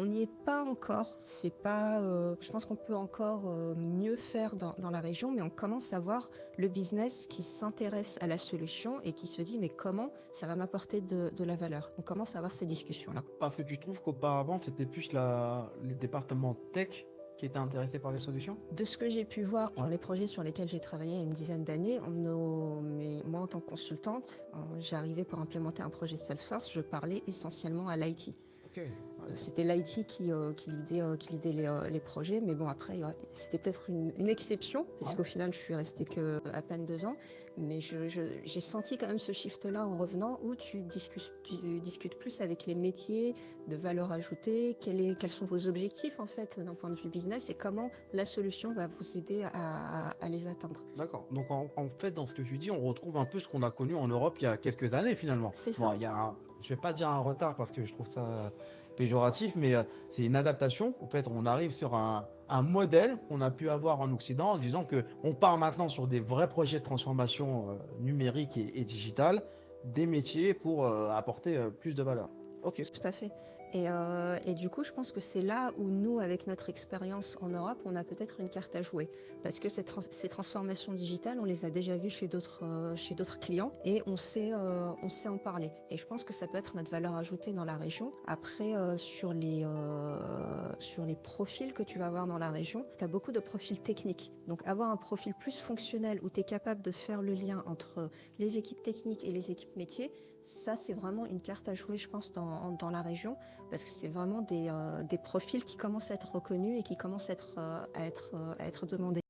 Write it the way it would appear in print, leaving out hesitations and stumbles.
On n'y est pas encore, c'est pas, je pense qu'on peut encore mieux faire dans la région, mais on commence à voir le business qui s'intéresse à la solution et qui se dit mais comment ça va m'apporter de la valeur. On commence à avoir ces discussions-là. Parce que tu trouves qu'auparavant, c'était plus les départements tech qui étaient intéressés par les solutions? De ce que j'ai pu voir sur les projets sur lesquels j'ai travaillé il y a une dizaine d'années, moi en tant que consultante, j'arrivais pour implémenter un projet Salesforce, je parlais essentiellement à l'IT. Ok. C'était l'IT qui lidait les projets, mais bon après c'était peut-être une exception, parce qu'au final je suis restée que à peine 2 ans, mais j'ai senti quand même ce shift-là en revenant où tu discutes plus avec les métiers de valeur ajoutée, quels sont vos objectifs en fait d'un point de vue business et comment la solution va vous aider à les atteindre. D'accord. Donc en fait, dans ce que tu dis, on retrouve un peu ce qu'on a connu en Europe il y a quelques années finalement. C'est Bon, ça. il y a je vais pas dire un retard parce que je trouve ça péjoratif, mais c'est une adaptation. En fait, on arrive sur un modèle qu'on a pu avoir en Occident en disant que on part maintenant sur des vrais projets de transformation numérique et digitale, des métiers pour apporter plus de valeur. Ok. Tout à fait. Et du coup, je pense que c'est là où nous, avec notre expérience en Europe, on a peut-être une carte à jouer. Parce que ces transformations digitales, on les a déjà vues chez d'autres clients et on sait en parler. Et je pense que ça peut être notre valeur ajoutée dans la région. Après, sur les profils que tu vas avoir dans la région, tu as beaucoup de profils techniques. Donc avoir un profil plus fonctionnel où tu es capable de faire le lien entre les équipes techniques et les équipes métiers, ça, c'est vraiment une carte à jouer, je pense, dans la région, parce que c'est vraiment des profils qui commencent à être reconnus et qui commencent à être demandés.